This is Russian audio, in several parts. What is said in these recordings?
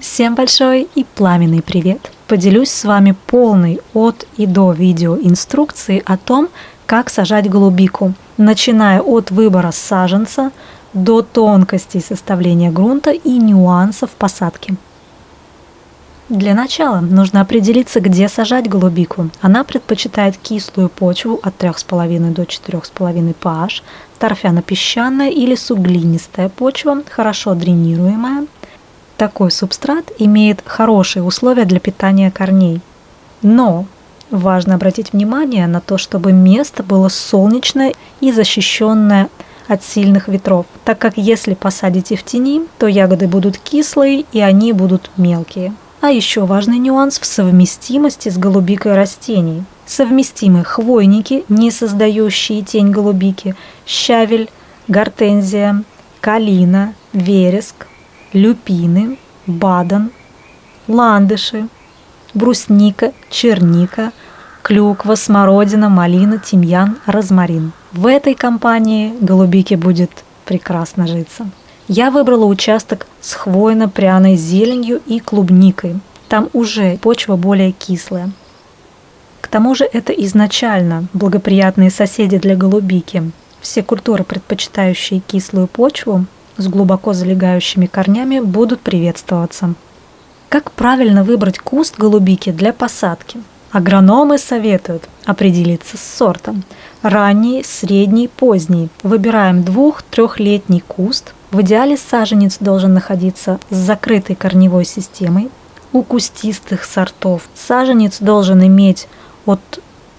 Всем большой и пламенный привет! Поделюсь с вами полной от и до видеоинструкции о том, как сажать голубику, начиная от выбора саженца до тонкостей составления грунта и нюансов посадки. Для начала нужно определиться, где сажать голубику. Она предпочитает кислую почву от 3,5 до 4,5 pH, торфяно-песчаная или суглинистая почва, хорошо дренируемая. Такой субстрат имеет хорошие условия для питания корней. Но важно обратить внимание на то, чтобы место было солнечное и защищенное от сильных ветров, так как если посадите в тени, то ягоды будут кислые и они будут мелкие. А еще важный нюанс в совместимости с голубикой растений. Совместимы хвойники, не создающие тень голубики, щавель, гортензия, калина, вереск, люпины, бадан, ландыши, брусника, черника, клюква, смородина, малина, тимьян, розмарин. В этой компании голубике будет прекрасно житься. Я выбрала участок с хвойно-пряной зеленью и клубникой. Там уже почва более кислая. К тому же это изначально благоприятные соседи для голубики. Все культуры, предпочитающие кислую почву, с глубоко залегающими корнями, будут приветствоваться. Как правильно выбрать куст голубики для посадки? Агрономы советуют определиться с сортом. Ранний, средний, поздний. Выбираем 2-3-летний куст. В идеале саженец должен находиться с закрытой корневой системой. У кустистых сортов саженец должен иметь от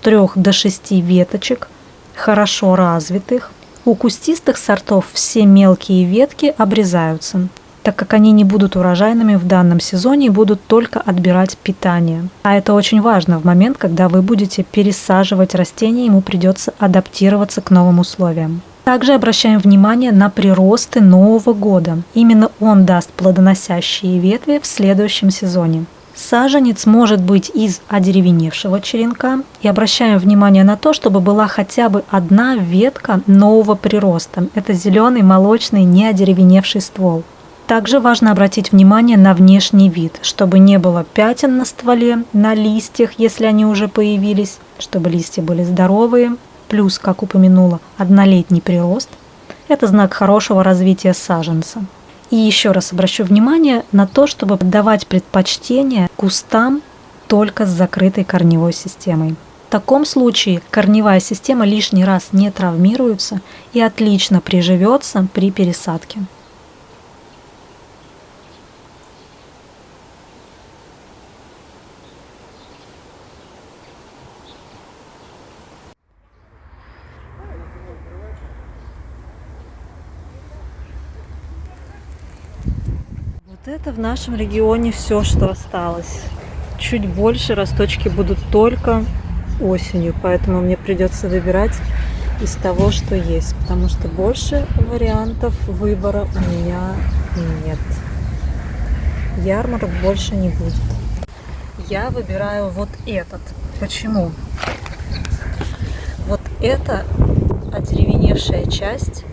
3 до 6 веточек, хорошо развитых. У кустистых сортов все мелкие ветки обрезаются, так как они не будут урожайными в данном сезоне и будут только отбирать питание. А это очень важно в момент, когда вы будете пересаживать растение, ему придется адаптироваться к новым условиям. Также обращаем внимание на приросты Нового года. Именно он даст плодоносящие ветви в следующем сезоне. Саженец может быть из одеревеневшего черенка. И обращаем внимание на то, чтобы была хотя бы одна ветка нового прироста. Это зеленый, молочный, не одеревеневший ствол. Также важно обратить внимание на внешний вид, чтобы не было пятен на стволе, на листьях, если они уже появились, чтобы листья были здоровые. Плюс, как упомянула, 1-летний прирост – это знак хорошего развития саженца. И еще раз обращу внимание на то, чтобы давать предпочтение кустам только с закрытой корневой системой. В таком случае корневая система лишний раз не травмируется и отлично приживется при пересадке. Это в нашем регионе все, что осталось. Чуть больше росточки будут только осенью, поэтому мне придется выбирать из того, что есть, потому что больше вариантов выбора у меня нет. Ярмарок больше не будет. Я выбираю вот этот. Почему? Вот это одеревеневшая часть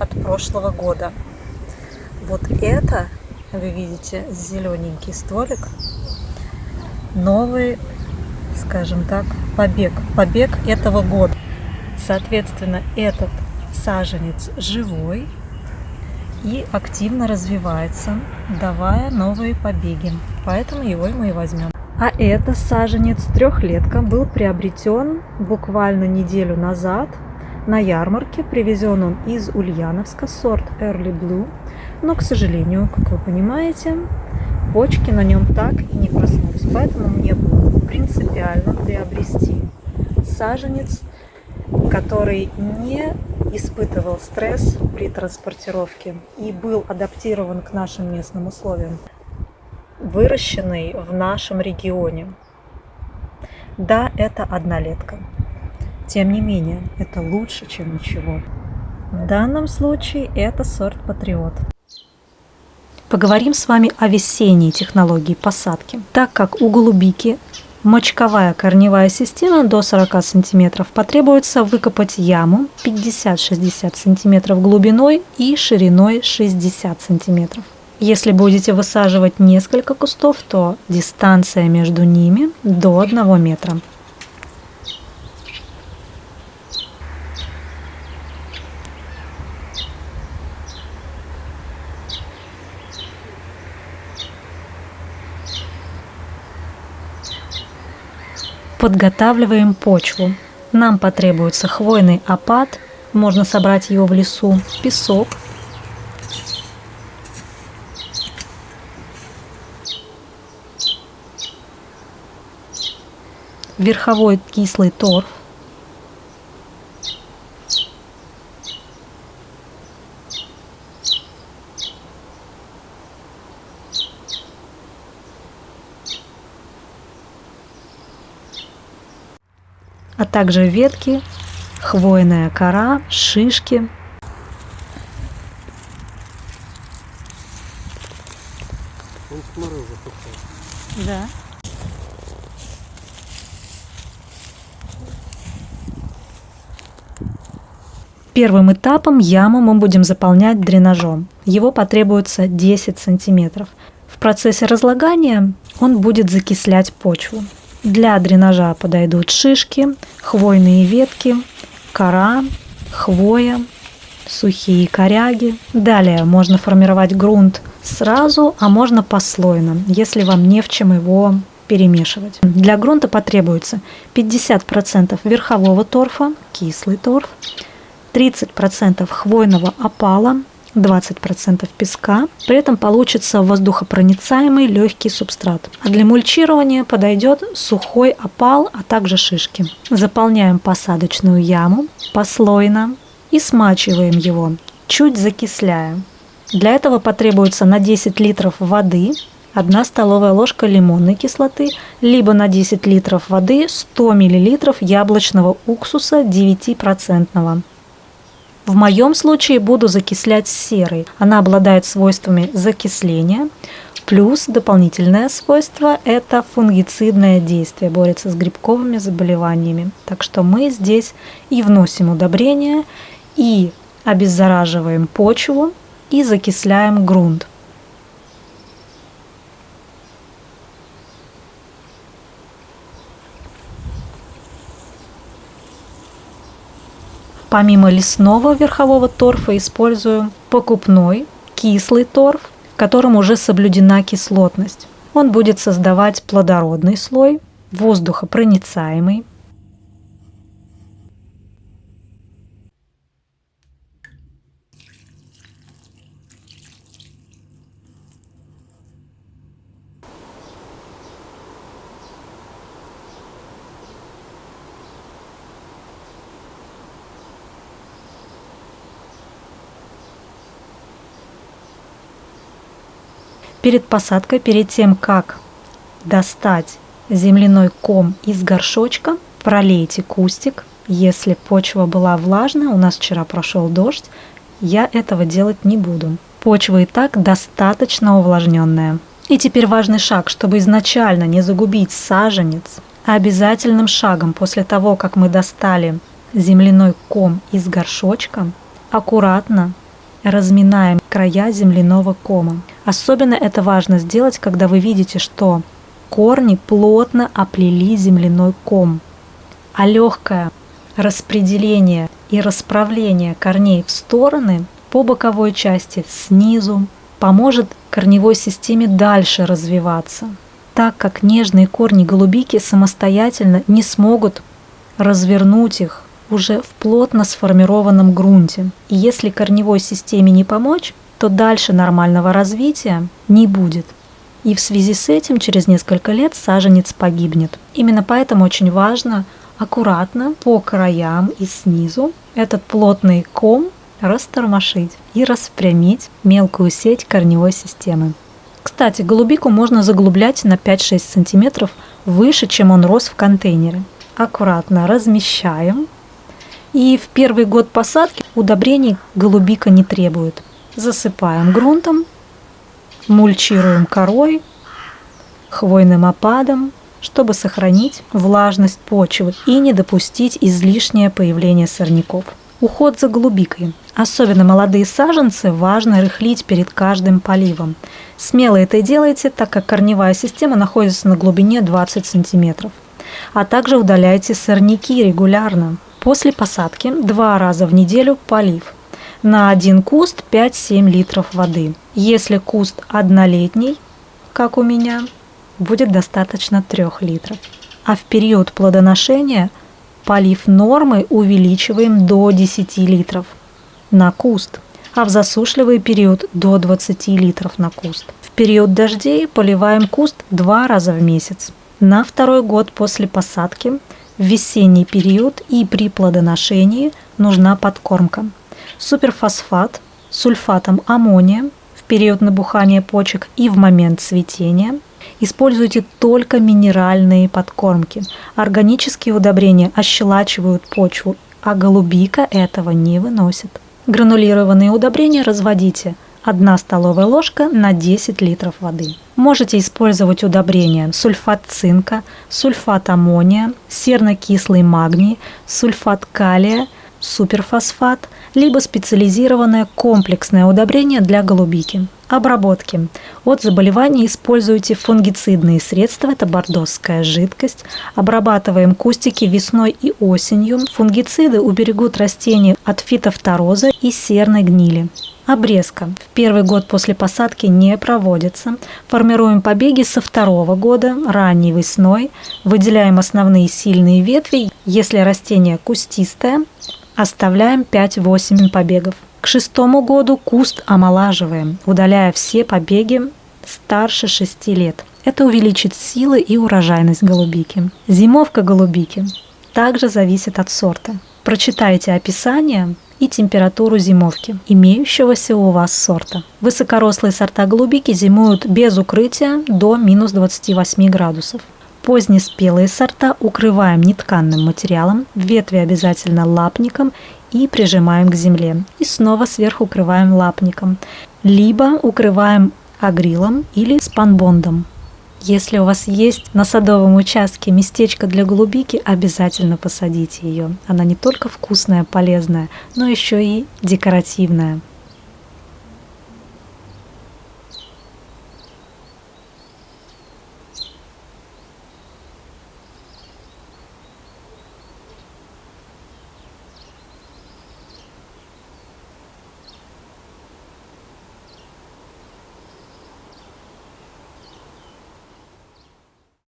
от прошлого года. Вот это, вы видите, зелененький стволик, новый, скажем так, побег этого года. Соответственно, этот саженец живой и активно развивается, давая новые побеги. Поэтому его мы и возьмем. А это саженец 3-летка, был приобретен буквально неделю назад на ярмарке. Привезен он из Ульяновска, сорт Early Blue. Но, к сожалению, как вы понимаете, почки на нем так и не проснулись. Поэтому мне было принципиально приобрести саженец, который не испытывал стресс при транспортировке и был адаптирован к нашим местным условиям, выращенный в нашем регионе. Да, это 1-летка. Тем не менее, это лучше, чем ничего. В данном случае это сорт Патриот. Поговорим с вами о весенней технологии посадки. Так как у голубики мочковая корневая система до 40 см, потребуется выкопать яму 50-60 см глубиной и шириной 60 см. Если будете высаживать несколько кустов, то дистанция между ними до 1 метра. Подготавливаем почву. Нам потребуется хвойный опад, можно собрать его в лесу, песок, верховой кислый торф, а также ветки, хвойная кора, шишки. Он комары уже пускает. Да. Первым этапом яму мы будем заполнять дренажом. Его потребуется 10 сантиметров. В процессе разлагания он будет закислять почву. Для дренажа подойдут шишки, хвойные ветки, кора, хвоя, сухие коряги. Далее можно формировать грунт сразу, а можно послойно, если вам не в чем его перемешивать. Для грунта потребуется 50% верхового торфа, кислый торф, 30% хвойного опала, 20% песка. При этом получится воздухопроницаемый легкий субстрат. А для мульчирования подойдет сухой опал, а также шишки. Заполняем посадочную яму послойно и смачиваем его, чуть закисляя. Для этого потребуется на 10 литров воды 1 столовая ложка лимонной кислоты, либо на 10 литров воды 100 мл яблочного уксуса 9%. В моем случае буду закислять с серой. Она обладает свойствами закисления, плюс дополнительное свойство – это фунгицидное действие, борется с грибковыми заболеваниями. Так что мы здесь и вносим удобрения, и обеззараживаем почву, и закисляем грунт. Помимо лесного верхового торфа использую покупной кислый торф, в котором уже соблюдена кислотность. Он будет создавать плодородный слой, воздухопроницаемый. Перед посадкой, перед тем, как достать земляной ком из горшочка, пролейте кустик. Если почва была влажная, у нас вчера прошел дождь, я этого делать не буду. Почва и так достаточно увлажненная. И теперь важный шаг, чтобы изначально не загубить саженец. Обязательным шагом после того, как мы достали земляной ком из горшочка, аккуратно разминаем края земляного кома. Особенно это важно сделать, когда вы видите, что корни плотно оплели земляной ком, а легкое распределение и расправление корней в стороны по боковой части снизу поможет корневой системе дальше развиваться, так как нежные корни голубики самостоятельно не смогут развернуть их уже в плотно сформированном грунте. И если корневой системе не помочь, то дальше нормального развития не будет. И в связи с этим через несколько лет саженец погибнет. Именно поэтому очень важно аккуратно по краям и снизу этот плотный ком растормошить и распрямить мелкую сеть корневой системы. Кстати, голубику можно заглублять на 5-6 см выше, чем он рос в контейнере. Аккуратно размещаем. И в первый год посадки удобрений голубика не требует. Засыпаем грунтом, мульчируем корой, хвойным опадом, чтобы сохранить влажность почвы и не допустить излишнее появление сорняков. Уход за голубикой. Особенно молодые саженцы важно рыхлить перед каждым поливом. Смело это и делайте, так как корневая система находится на глубине 20 см. А также удаляйте сорняки регулярно. После посадки 2 раза в неделю полив. На один куст 5-7 литров воды. Если куст однолетний, как у меня, будет достаточно 3 литров. А в период плодоношения полив нормы увеличиваем до 10 литров на куст, а в засушливый период до 20 литров на куст. В период дождей поливаем куст 2 раза в месяц. На 2-й год после посадки, в весенний период и при плодоношении нужна подкормка. Суперфосфат с сульфатом аммония в период набухания почек и в момент цветения. Используйте только минеральные подкормки. Органические удобрения ощелачивают почву, а голубика этого не выносит. Гранулированные удобрения разводите 1 столовая ложка на 10 литров воды. Можете использовать удобрения сульфат цинка, сульфат аммония, серно-кислый магний, сульфат калия, суперфосфат, либо специализированное комплексное удобрение для голубики. Обработки. От заболеваний используйте фунгицидные средства, это бордосская жидкость. Обрабатываем кустики весной и осенью. Фунгициды уберегут растения от фитофтороза и серной гнили. Обрезка. В 1-й год после посадки не проводится. Формируем побеги со 2-го года, ранней весной. Выделяем основные сильные ветви. Если растение кустистое, оставляем 5-8 побегов. К 6-му году куст омолаживаем, удаляя все побеги старше 6 лет. Это увеличит силы и урожайность голубики. Зимовка голубики также зависит от сорта. Прочитайте описание и температуру зимовки имеющегося у вас сорта. Высокорослые сорта голубики зимуют без укрытия до минус 28 градусов. Позднеспелые сорта укрываем нетканным материалом, ветви обязательно лапником и прижимаем к земле. И снова сверху укрываем лапником. Либо укрываем агрилом или спанбондом. Если у вас есть на садовом участке местечко для голубики, обязательно посадите ее. Она не только вкусная, полезная, но еще и декоративная.